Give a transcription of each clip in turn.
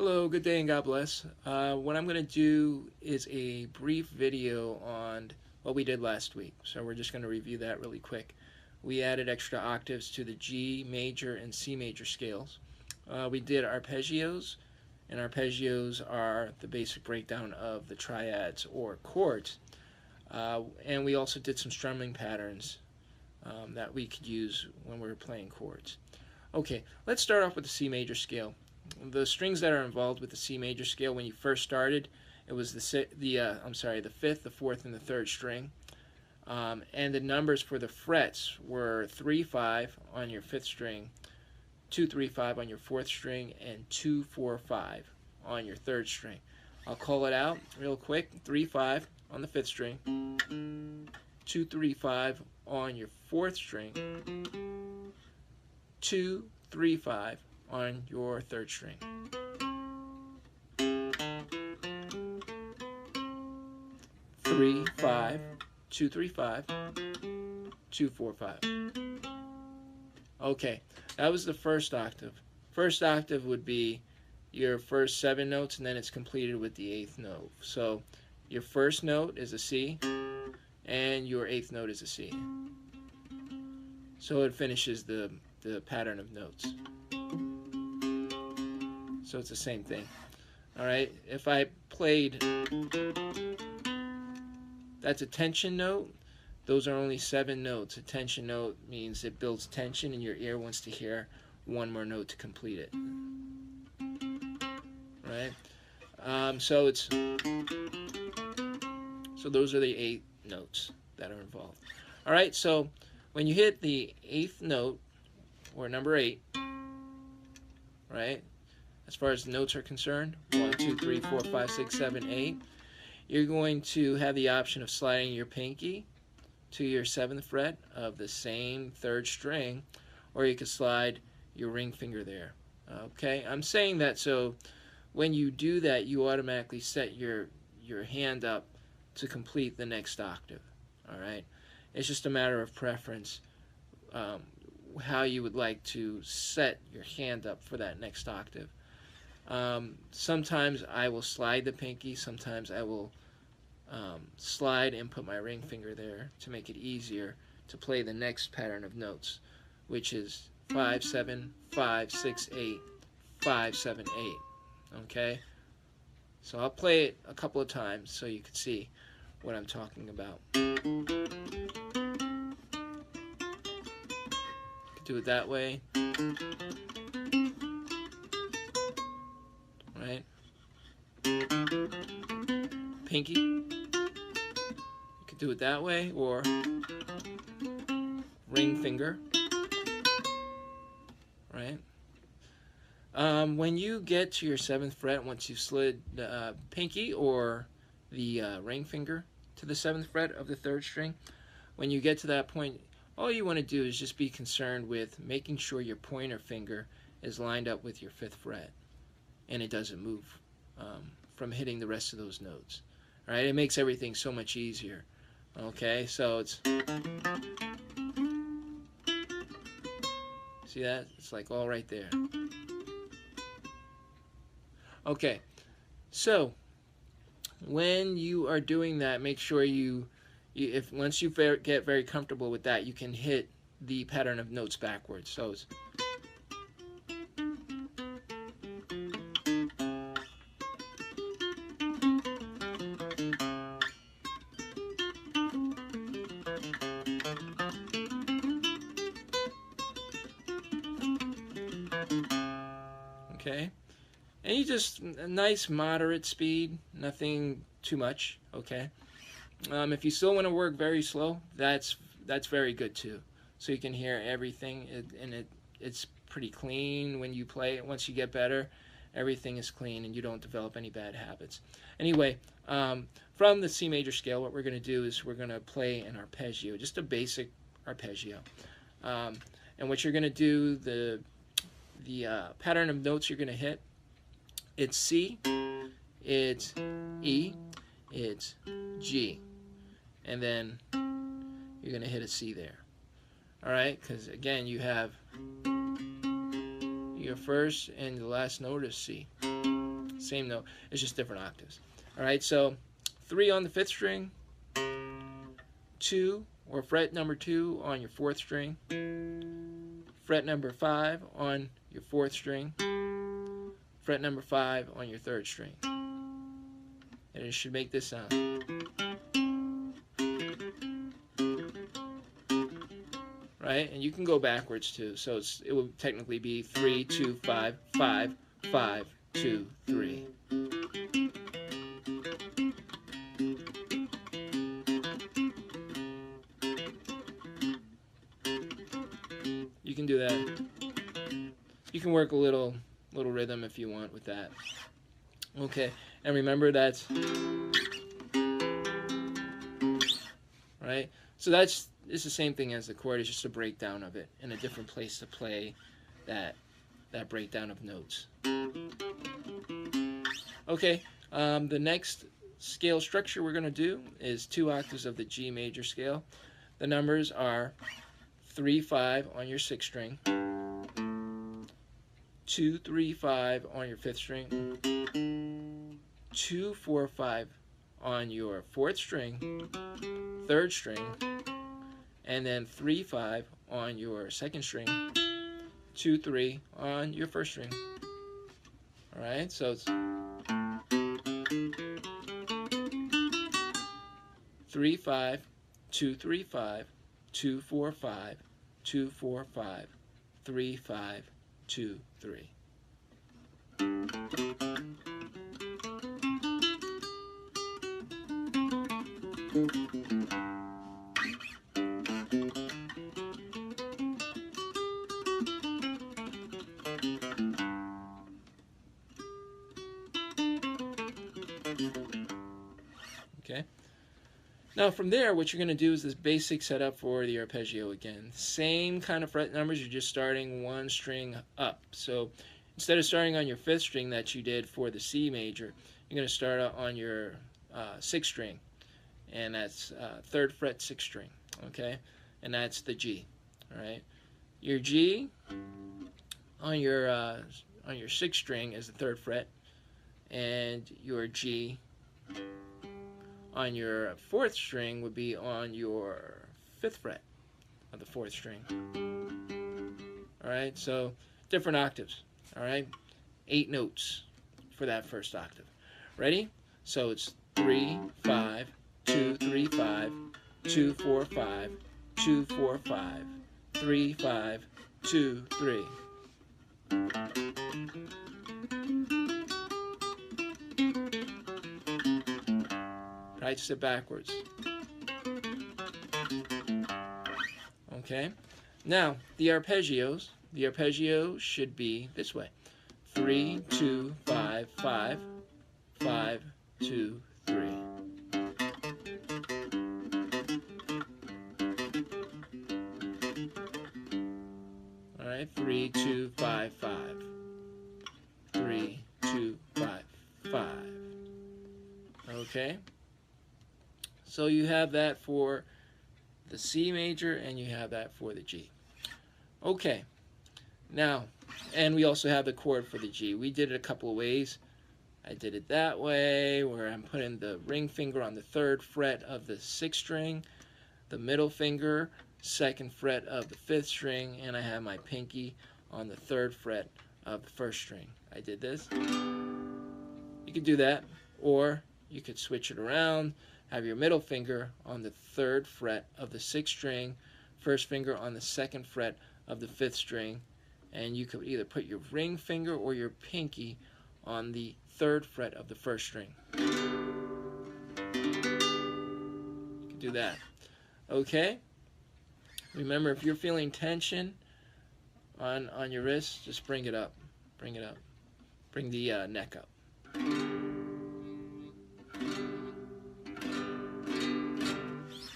Hello, good day and God bless. What I'm going to do is a brief video on what we did last week. So we're just going to review that really quick. We added extra octaves to the G major and C major scales. We did arpeggios, and arpeggios are the basic breakdown of the triads or chords. And we also did some strumming patterns that we could use when we were playing chords. Okay, let's start off with the C major scale. The strings that are involved with the C major scale when you first started, it was the fifth, the fourth, and the third string. And the numbers for the frets were 3, 5 on your fifth string, 2, 3, 5 on your fourth string, and 2, 4, 5 on your third string. I'll call it out real quick. 3, 5 on the fifth string, 2, 3, 5 on your fourth string, 2, 3, 5 on your third string. 3, 5, 2, 3, 5, 2, 4, 5. Okay, that was the first octave. First octave would be your first 7 notes, and then it's completed with the 8th note. So your first note is a C, and your 8th note is a C. So it finishes the pattern of notes. So it's the same thing. Alright, if I played, that's a tension note. Those are only 7 notes. A tension note means it builds tension and your ear wants to hear one more note to complete it. Right? So those are the 8 notes that are involved. Alright, so when you hit the 8th note, or number 8, right? As far as the notes are concerned, 1, 2, 3, 4, 5, 6, 7, 8, you're going to have the option of sliding your pinky to your 7th fret of the same 3rd string, or you could slide your ring finger there. Okay, I'm saying that so when you do that, you automatically set your hand up to complete the next octave. Alright, it's just a matter of preference, how you would like to set your hand up for that next octave. Sometimes I will slide the pinky, sometimes I will slide and put my ring finger there to make it easier to play the next pattern of notes, which is 5, 7, 5, 6, 8, 5, 7, 8. Okay? So I'll play it a couple of times so you can see what I'm talking about. Do it that way. Right? Pinky. You could do it that way, or ring finger. Right? When you get to your 7th fret, once you've slid the pinky or the ring finger to the 7th fret of the 3rd string, when you get to that point, all you want to do is just be concerned with making sure your pointer finger is lined up with your 5th fret and it doesn't move from hitting the rest of those notes. All right, it makes everything so much easier. Okay, so it's, see that? It's like all right there. Okay, so when you are doing that, make sure if once you get very comfortable with that, you can hit the pattern of notes backwards. So it's, okay, and you just a nice moderate speed, nothing too much. Okay. If you still want to work very slow, that's very good too. So you can hear everything, and it's pretty clean when you play it. Once you get better, everything is clean and you don't develop any bad habits. Anyway, from the C major scale, what we're going to do is we're going to play an arpeggio, just a basic arpeggio. And what you're going to do, the pattern of notes you're going to hit, it's C, it's E, it's G, and then you're going to hit a C there. Alright, because again you have your first and the last note is C. same note. It's just different octaves. All right, so 3 on the 5th string, 2 or fret number 2 on your 4th string, fret number 5 on your 4th string, fret number 5 on your 3rd string. And it should make this sound. Right? And you can go backwards too. So it will technically be 3, 2, 5, 5, 5, 2, 3. You can do that. You can work a little rhythm if you want with that. Okay, and remember that's right. So it's the same thing as the chord. It's just a breakdown of it and a different place to play that breakdown of notes. Okay, the next scale structure we're going to do is 2 octaves of the G major scale. The numbers are 3, 5 on your 6th string, 2, 3, 5 on your 5th string, 2, 4, 5 on your 4th string, 3rd string, and then 3, 5 on your 2nd string, 2, 3 on your 1st string. All right, so it's 3, 5, 2, 3, 5, 2, 4, 5, 2, 4, 5, 3, 5, 2, 3. Okay. Now from there, what you're going to do is this basic setup for the arpeggio again. Same kind of fret numbers, you're just starting 1 string up. So instead of starting on your 5th string that you did for the C major, you're going to start on your 6th string, and that's 3rd fret 6th string, okay? And that's the G, all right? Your G on your 6th string is the 3rd fret, and your G on your 4th string would be on your 5th fret of the 4th string. All right, so different octaves. All right, 8 notes for that first octave. Ready? So it's 3, 5, 2, 3, 5, 2, 4, 5, 2, 4, 5, 3, 5, 2, 3. Right, step backwards. Okay. Now, the arpeggios should be this way. 3, 2, 5, 5, 5, 2, 3. All right, 3, 2, 5, 5. 3, 2, 5, 5. Okay. So you have that for the C major and you have that for the G. Okay, now, and we also have the chord for the G. We did it a couple of ways. I did it that way, where I'm putting the ring finger on the 3rd fret of the 6th string, the middle finger, 2nd fret of the 5th string, and I have my pinky on the 3rd fret of the 1st string. I did this. You could do that, or you could switch it around. Have your middle finger on the 3rd fret of the 6th string, 1st finger on the 2nd fret of the 5th string, and you could either put your ring finger or your pinky on the 3rd fret of the 1st string. You can do that. Okay? Remember, if you're feeling tension on your wrist, just bring it up. Bring it up. Bring the neck up.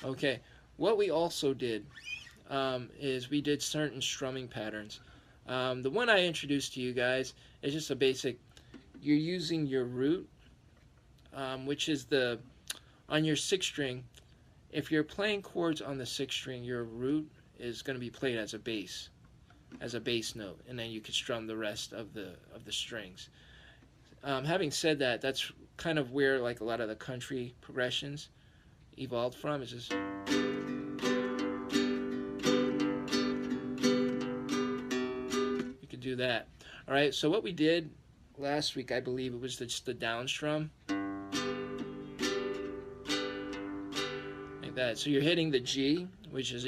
Okay, what we also did is we did certain strumming patterns. The one I introduced to you guys is just a basic, you're using your root, which is on your 6th string. If you're playing chords on the 6th string, your root is going to be played as a bass note, and then you can strum the rest of the strings. having said that, that's kind of where like a lot of the country progressions evolved from. It's just you could do that. All right. So what we did last week, I believe it was just the down strum, like that. So you're hitting the G, which is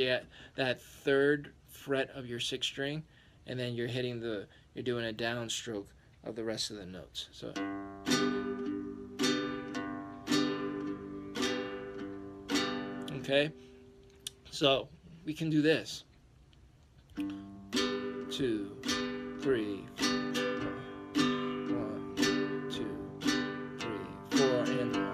that third fret of your sixth string, and then you're doing a downstroke of the rest of the notes. So okay, so we can do this. 2, 3, 4. 1, 2, 3, 4, and 1.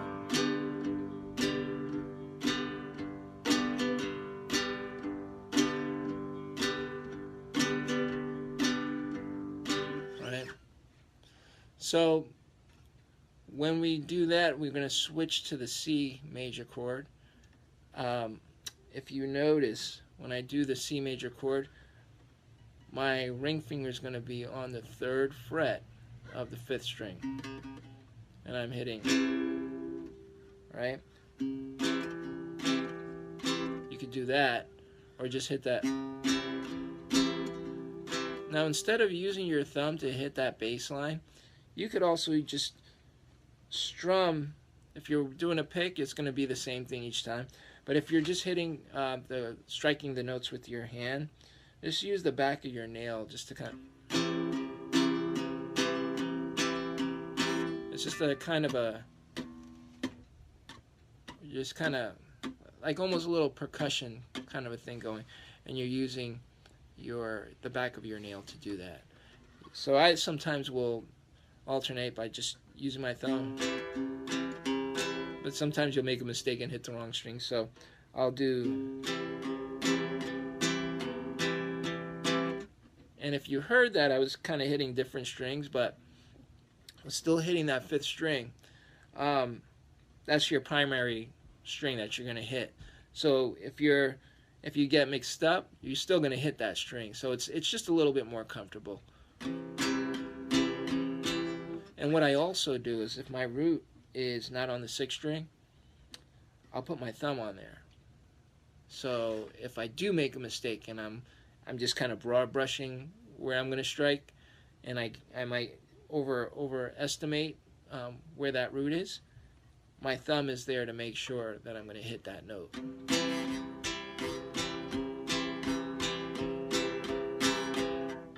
So when we do that, we're going to switch to the C major chord. If you notice, when I do the C major chord, my ring finger is going to be on the 3rd fret of the 5th string. And I'm hitting, right? You could do that, or just hit that. Now, instead of using your thumb to hit that bass line, you could also just strum. If you're doing a pick, it's going to be the same thing each time. But if you're just hitting striking the notes with your hand, just use the back of your nail just to kind of. It's just a kind of a, just kind of like almost a little percussion kind of a thing going, and you're using the back of your nail to do that. So I sometimes will alternate by just using my thumb, but sometimes you'll make a mistake and hit the wrong string, so I'll do. And if you heard that, I was kind of hitting different strings, but I was still hitting that 5th string. That's your primary string that you're going to hit. So if you get mixed up, you're still going to hit that string. So it's just a little bit more comfortable. And what I also do is, if my root is not on the 6th string, I'll put my thumb on there. So if I do make a mistake and I'm just kind of broad brushing where I'm going to strike, and I might overestimate where that root is, my thumb is there to make sure that I'm going to hit that note.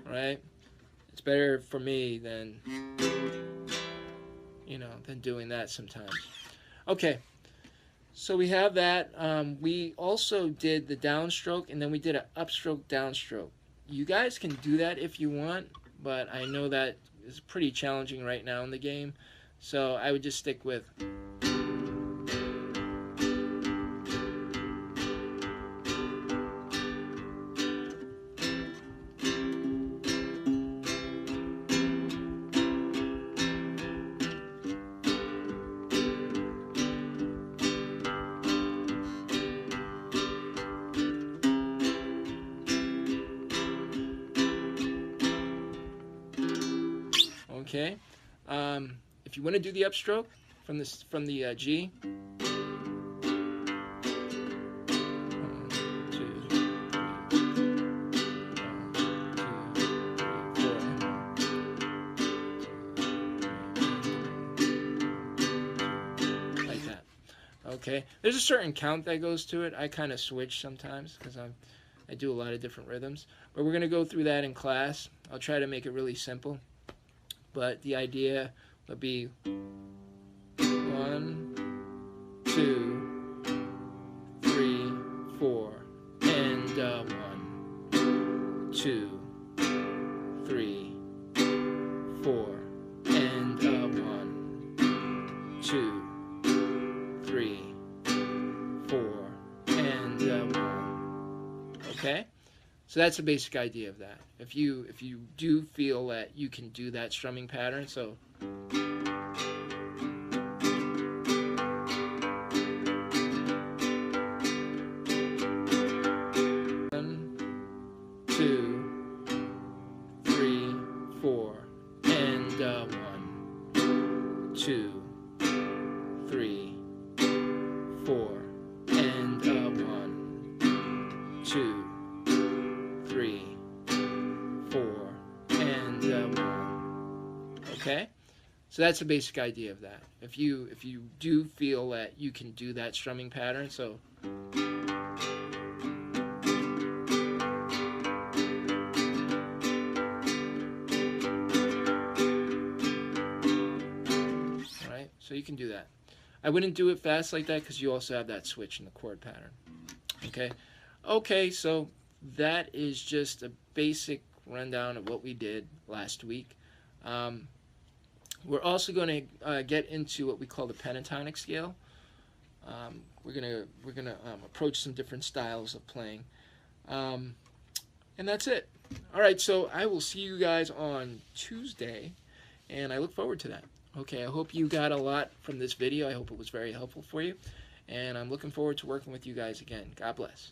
Right? It's better for me than doing that sometimes. Okay, so we have that. We also did the downstroke, and then we did an upstroke downstroke. You guys can do that if you want, but I know that is pretty challenging right now in the game, so I would just stick with. Okay, if you want to do the upstroke from the G, 1, 2, 3, 4, like that. Okay, there's a certain count that goes to it. I kind of switch sometimes because I do a lot of different rhythms, but we're going to go through that in class. I'll try to make it really simple. But the idea would be 1, 2, 3, 4, and 1, 2, 3, 4, and 1, 2, 3, 4, and 1. Okay? So that's the basic idea of that. If you do feel that you can do that strumming pattern, so one, 2, 3, 4, and 1, 2, 3, 4, and 1, 2, 3, 4, and 1. Okay? So that's the basic idea of that. If you do feel that you can do that strumming pattern, so alright, so you can do that. I wouldn't do it fast like that because you also have that switch in the chord pattern. Okay? Okay, so that is just a basic rundown of what we did last week. We're also going to get into what we call the pentatonic scale. We're gonna approach some different styles of playing, and that's it. All right, so I will see you guys on Tuesday, and I look forward to that. Okay, I hope you got a lot from this video. I hope it was very helpful for you, and I'm looking forward to working with you guys again. God bless.